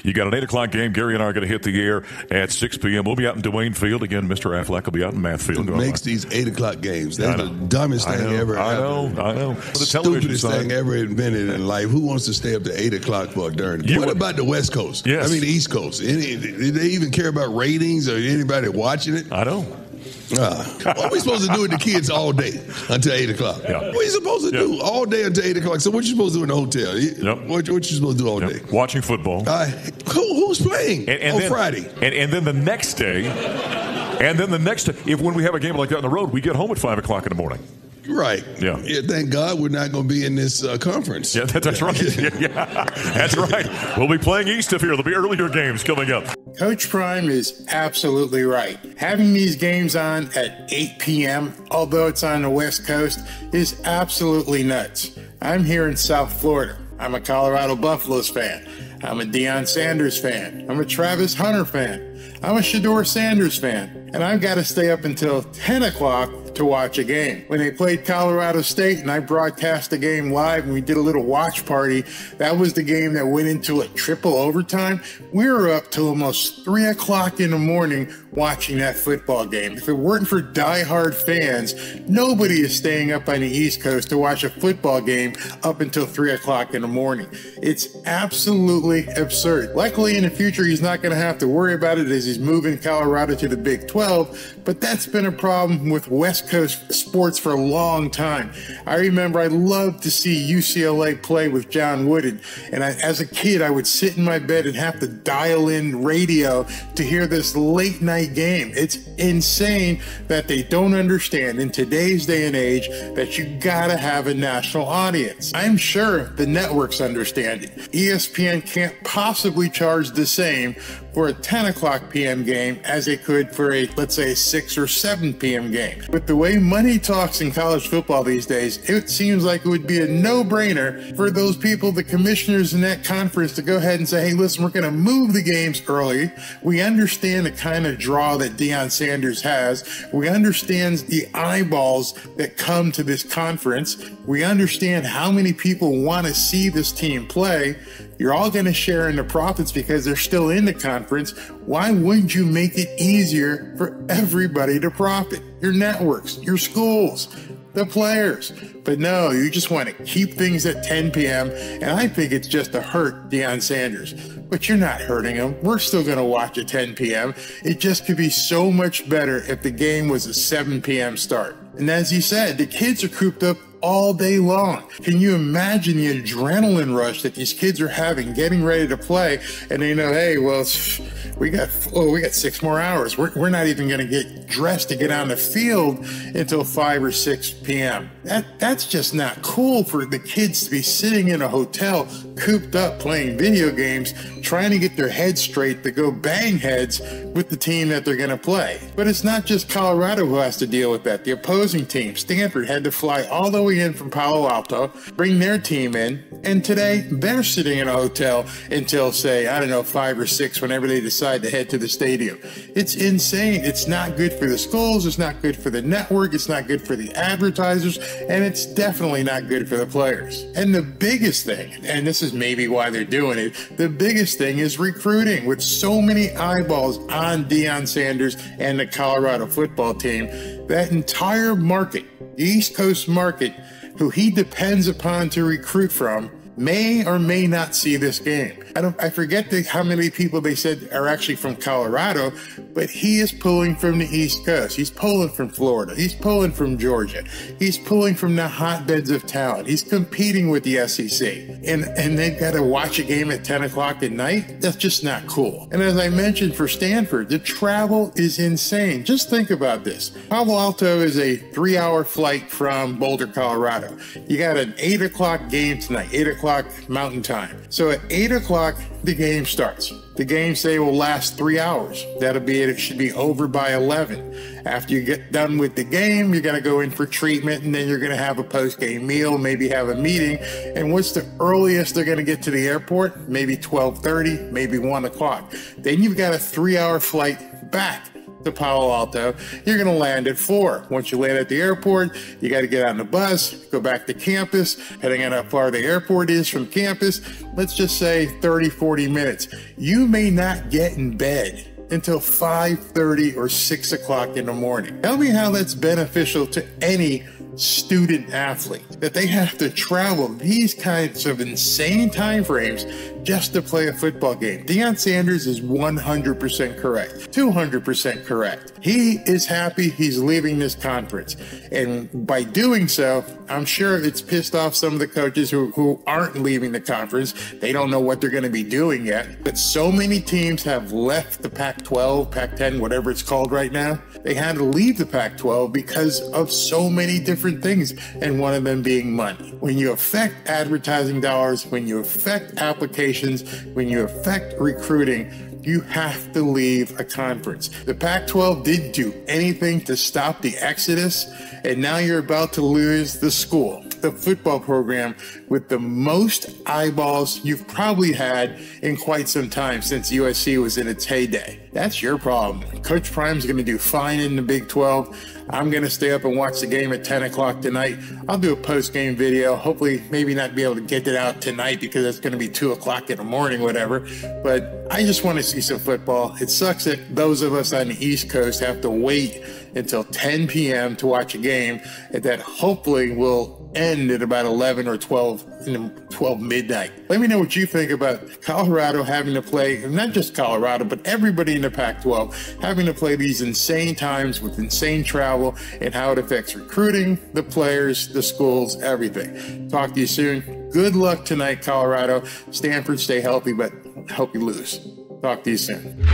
You got an 8 o'clock game. Gary and I are going to hit the air at 6 p.m. We'll be out in Dwayne Field. Again, Mr. Affleck will be out in Math Field. It makes these 8 o'clock games. That's the dumbest thing ever. I know. The stupidest thing ever invented in life. Who wants to stay up to 8 o'clock for a darn game? What about the West Coast? Yes. I mean, the East Coast. Do they even care about ratings or anybody watching it? I know. What are we supposed to do with the kids all day until 8 o'clock? Yeah. What are you supposed to do all day until 8 o'clock? So what you supposed to do in the hotel? What you supposed to do all day? Watching football. Who's playing on Friday? And then the next day, when we have a game like that on the road, we get home at 5 o'clock in the morning. Right. Yeah. Thank God we're not going to be in this conference. Yeah, that's right. Yeah, that's right. We'll be playing east of here. There'll be earlier games coming up. Coach Prime is absolutely right. Having these games on at 8 p.m., although it's on the West Coast, is absolutely nuts. I'm here in South Florida. I'm a Colorado Buffaloes fan. I'm a Deion Sanders fan. I'm a Travis Hunter fan. I'm a Shedeur Sanders fan. And I've got to stay up until 10 o'clock to watch a game. When they played Colorado State and I broadcast the game live and we did a little watch party, that was the game that went into a triple overtime. We were up till almost 3 o'clock in the morning watching that football game. If it weren't for diehard fans, nobody is staying up on the East Coast to watch a football game up until 3 o'clock in the morning. It's absolutely absurd. Luckily, in the future, he's not going to have to worry about it as he's moving Colorado to the Big 12, but that's been a problem with West Coast sports for a long time. I remember I loved to see UCLA play with John Wooden, and as a kid, I would sit in my bed and have to dial in radio to hear this late night game. It's insane that they don't understand in today's day and age that you gotta have a national audience. I'm sure the networks understand it. ESPN can't possibly charge the same for a 10 o'clock p.m. game as they could for a, let's say, 6 or 7 p.m. game. With the way money talks in college football these days, it seems like it would be a no-brainer for those people, the commissioners in that conference, to go ahead and say, hey, listen, we're going to move the games early. We understand the kind of draw that Deion Sanders has. We understand the eyeballs that come to this conference. We understand how many people want to see this team play. You're all going to share in the profits because they're still in the conference. Why wouldn't you make it easier for everybody to profit? Your networks, your schools, the players. But no, you just want to keep things at 10 p.m. And I think it's just to hurt Deion Sanders. But you're not hurting him. We're still going to watch at 10 p.m. It just could be so much better if the game was a 7 p.m. start. And as he said, the kids are cooped up all day long. Can you imagine the adrenaline rush that these kids are having getting ready to play? And they know, hey, well, we got 6 more hours. We're not even going to get dressed to get on the field until 5 or 6 p.m. That's just not cool for the kids to be sitting in a hotel cooped up playing video games, trying to get their heads straight to go bang heads with the team that they're going to play. But it's not just Colorado who has to deal with that. The opposing team, Stanford, had to fly all the way in from Palo Alto, bring their team in, and today they're sitting in a hotel until, say, 5 or 6 whenever they decide to head to the stadium. It's insane. It's not good for the schools. It's not good for the network. It's not good for the advertisers, and it's definitely not good for the players. And the biggest thing, and this is maybe why they're doing it, the biggest thing is recruiting. With so many eyeballs on Deion Sanders and the Colorado football team, that entire market, the East Coast market, who he depends upon to recruit from, may or may not see this game. I forget how many people they said are actually from Colorado, but he is pulling from the East Coast. He's pulling from Florida. He's pulling from Georgia. He's pulling from the hotbeds of talent. He's competing with the SEC. And they've got to watch a game at 10 o'clock at night? That's just not cool. And as I mentioned for Stanford, the travel is insane. Just think about this. Palo Alto is a 3-hour flight from Boulder, Colorado. You got an 8 o'clock game tonight, 8 o'clock Mountain Time. So at 8 o'clock, the game starts. The game, say, will last 3 hours. That'll be it. It should be over by 11. After you get done with the game, you're going to go in for treatment, and then you're going to have a post-game meal, maybe have a meeting. And what's the earliest they're going to get to the airport? Maybe 12:30, maybe 1 o'clock. Then you've got a 3-hour flight back to Palo Alto, you're going to land at 4. Once you land at the airport, you got to get on the bus, go back to campus. Depending on how far the airport is from campus, let's just say 30, 40 minutes. You may not get in bed until 5:30 or 6 o'clock in the morning. Tell me how that's beneficial to any student athlete, that they have to travel these kinds of insane time frames just to play a football game. Deion Sanders is 100% correct, 200% correct. He is happy he's leaving this conference. And by doing so, I'm sure it's pissed off some of the coaches who aren't leaving the conference. They don't know what they're going to be doing yet. But so many teams have left the Pac-12, Pac-10, whatever it's called right now. They had to leave the Pac-12 because of so many different things, and one of them being money. When you affect advertising dollars, when you affect applications, when you affect recruiting, you have to leave a conference. The Pac-12 didn't do anything to stop the exodus, and now you're about to lose the school, the football program with the most eyeballs you've probably had in quite some time since USC was in its heyday. That's your problem. Coach Prime's going to do fine in the Big 12. I'm going to stay up and watch the game at 10 o'clock tonight. I'll do a post-game video. Hopefully, maybe not be able to get it out tonight because it's going to be 2 o'clock in the morning, whatever. But I just want to see some football. It sucks that those of us on the East Coast have to wait until 10 p.m. to watch a game that hopefully will end at about 11 or 12 midnight. Let me know what you think about Colorado having to play, not just Colorado, but everybody in the Pac-12 having to play these insane times with insane travel, and how it affects recruiting, the players, the schools, everything. Talk to you soon. Good luck tonight, Colorado. Stanford, stay healthy, but hope you lose. Talk to you soon.